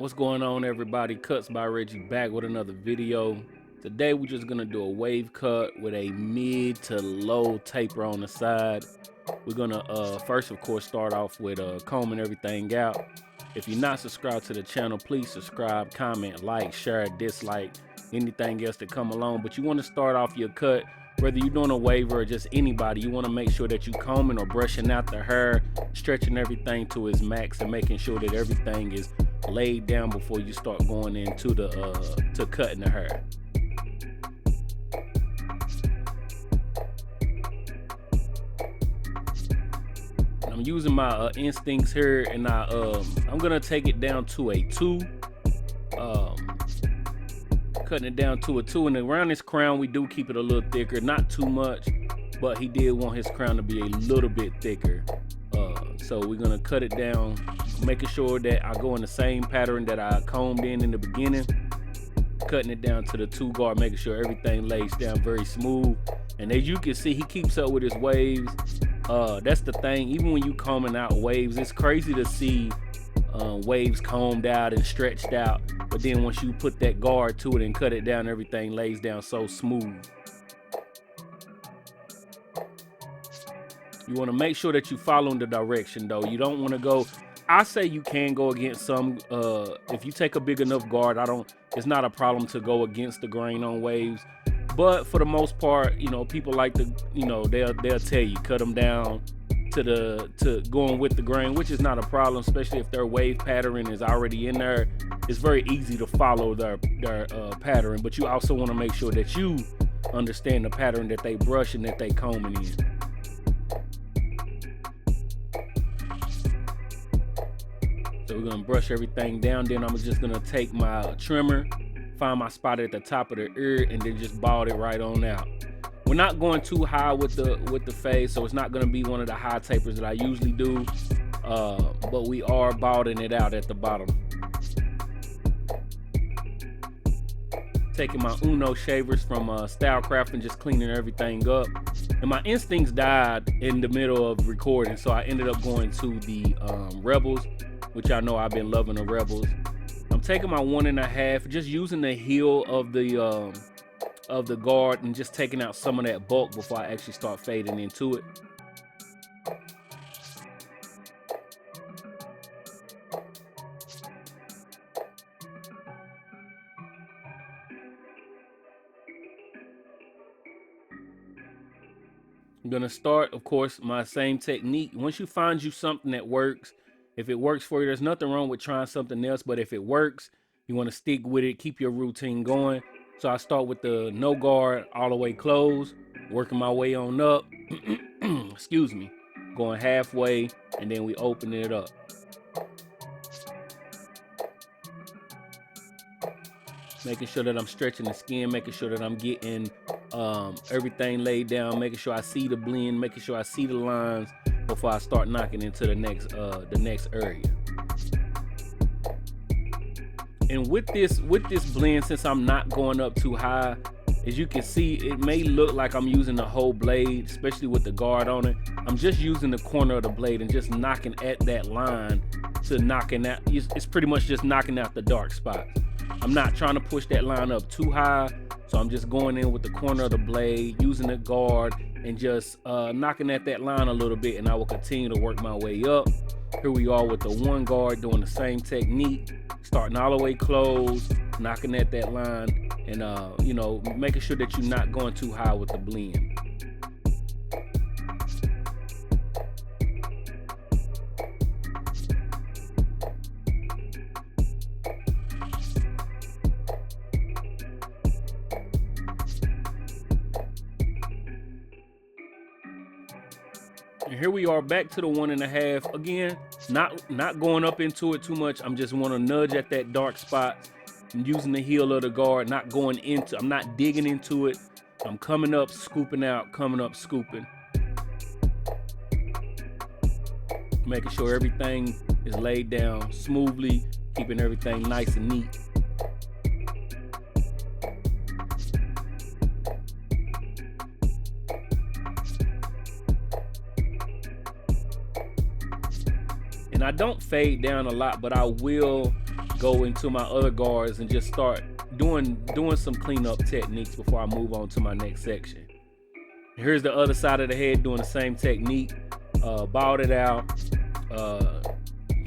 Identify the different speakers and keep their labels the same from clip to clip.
Speaker 1: What's going on, everybody? Cuts by Reggie back with another video. Today we're just gonna do a wave cut with a mid to low taper on the side. We're gonna first of course start off with combing everything out. If you're not subscribed to the channel, please subscribe, comment, like, share, dislike, anything else that come along. But you want to start off your cut, whether you're doing a wave or just anybody, you want to make sure that you combing or brushing out the hair, stretching everything to its max, and making sure that everything is laid down before you start going into the to cutting the hair. I'm using my instincts here, and I'm gonna take it down to a 2. Cutting it down to a 2, and around his crown we do keep it a little thicker, not too much, but he did want his crown to be a little bit thicker. So we're gonna cut it down, making sure that I go in the same pattern that I combed in the beginning, cutting it down to the 2 guard, making sure everything lays down very smooth. And as you can see, he keeps up with his waves. That's the thing, even when you combing out waves, it's crazy to see waves combed out and stretched out, but then once you put that guard to it and cut it down, everything lays down so smooth. You want to make sure that you follow the direction though. You don't want to go, I say you can go against some, if you take a big enough guard, it's not a problem to go against the grain on waves. But for the most part, you know, people like to, you know, they'll tell you cut them down to going with the grain, which is not a problem, especially if their wave pattern is already in there. It's very easy to follow their pattern, but you also want to make sure that you understand the pattern that they brush and that they combing in. So we're gonna brush everything down, then I'm just gonna take my trimmer, find my spot at the top of the ear, and then just bald it right on out. We're not going too high with the fade, so it's not gonna be one of the high tapers that I usually do, but we are balding it out at the bottom. Taking my Uno shavers from Stylecraft and just cleaning everything up. And my instincts died in the middle of recording, so I ended up going to the Rebels, which I know I've been loving the Rebels. I'm taking my 1.5, just using the heel of the guard and just taking out some of that bulk before I actually start fading into it. I'm gonna start, of course, my same technique. Once you find you something that works, if it works for you, there's nothing wrong with trying something else, but if it works, you want to stick with it, keep your routine going. So I start with the no guard all the way closed, working my way on up, excuse me, going halfway, and then we open it up. Making sure that I'm stretching the skin, making sure that I'm getting everything laid down, making sure I see the blend, making sure I see the lines before I start knocking into the next area. And with this blend, since I'm not going up too high, as you can see, it may look like I'm using the whole blade, especially with the guard on it. I'm just using the corner of the blade and just knocking at that line to knocking out. It's pretty much just knocking out the dark spots. I'm not trying to push that line up too high, so I'm just going in with the corner of the blade, using the guard, and just knocking at that line a little bit, and I will continue to work my way up. Here we are with the 1 guard, doing the same technique, starting all the way closed, knocking at that line, and you know, making sure that you're not going too high with the blend. And here we are back to the 1.5. Again, not going up into it too much. I'm just want to nudge at that dark spot. I'm using the heel of the guard, not going into, I'm not digging into it. I'm coming up, scooping out, coming up, scooping. Making sure everything is laid down smoothly, keeping everything nice and neat. And I don't fade down a lot, but I will go into my other guards and just start doing some cleanup techniques before I move on to my next section. Here's the other side of the head doing the same technique. Bald it out.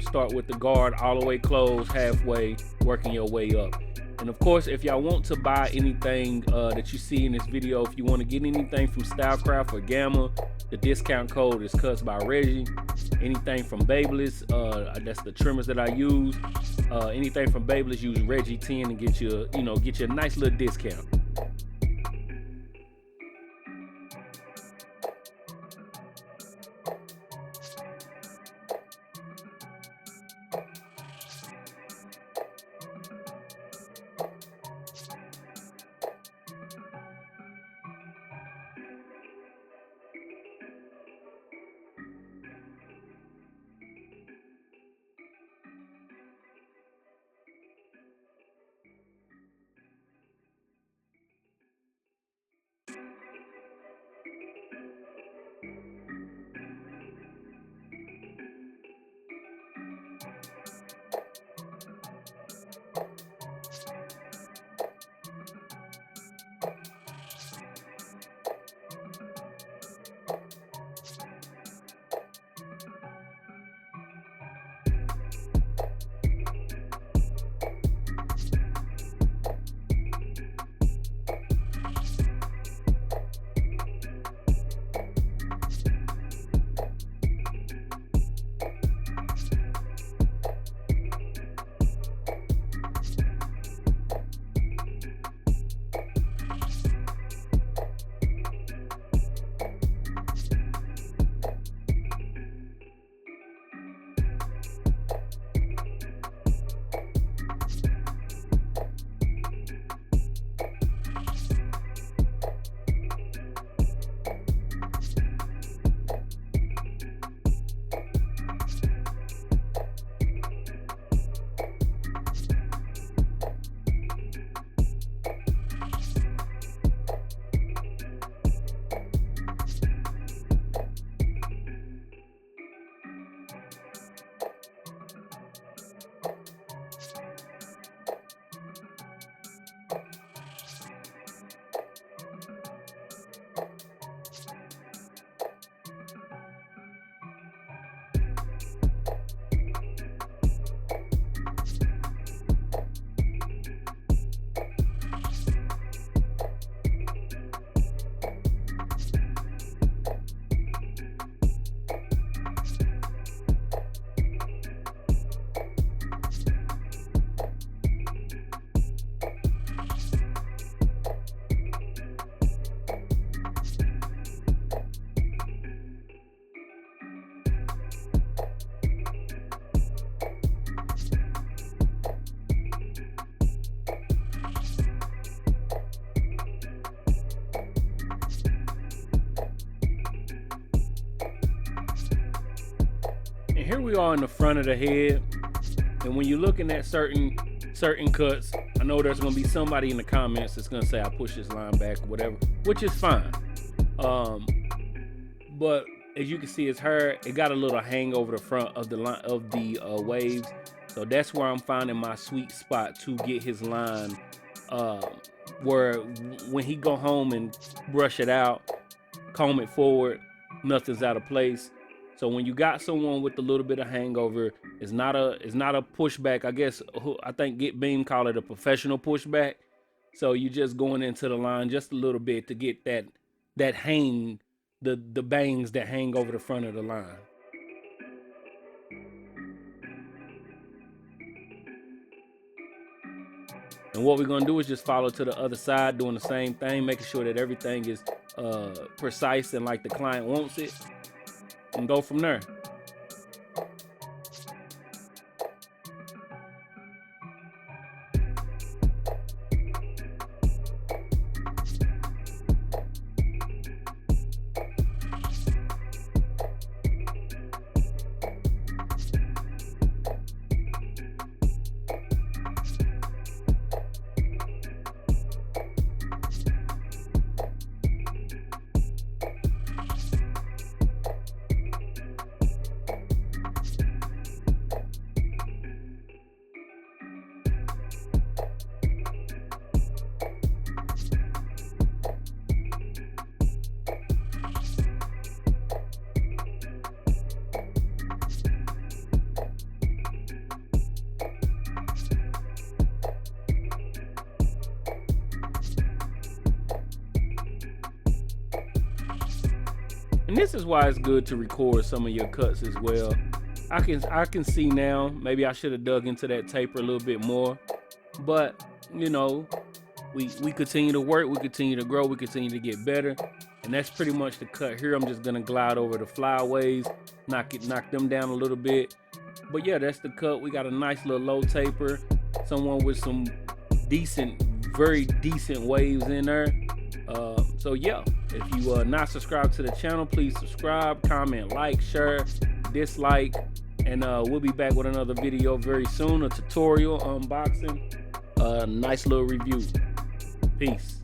Speaker 1: Start with the guard all the way closed, halfway, working your way up. And of course, if y'all want to buy anything that you see in this video, if you want to get anything from Stylecraft or Gamma, the discount code is Cuts by Reggie. Anything from Babyliss, that's the trimmers that I use. Anything from Babyliss, use Reggie 10 and get you a nice little discount. And here we are in the front of the head. And when you're looking at certain cuts, I know there's gonna be somebody in the comments that's gonna say I push this line back or whatever, which is fine. But as you can see, his hair, it got a little hang over the front of the line of the waves. So that's where I'm finding my sweet spot to get his line, where when he go home and brush it out, comb it forward, nothing's out of place. So when you got someone with a little bit of hangover, it's not a pushback. I think Get Beam call it a professional pushback. So you just going into the line just a little bit to get that hang, the bangs that hang over the front of the line. And what we're gonna do is just follow to the other side, doing the same thing, making sure that everything is precise and like the client wants it, and go from there. And this is why it's good to record some of your cuts as well. I can see now, maybe I should have dug into that taper a little bit more, but you know, we continue to work, we continue to grow, we continue to get better. And that's pretty much the cut here. I'm just gonna glide over the flyaways, knock them down a little bit. But yeah, that's the cut. We got a nice little low taper, someone with some decent, very decent waves in there. So yeah, if you are not subscribed to the channel, please subscribe, comment, like, share, dislike, and we'll be back with another video very soon, a tutorial, unboxing, nice little review. Peace.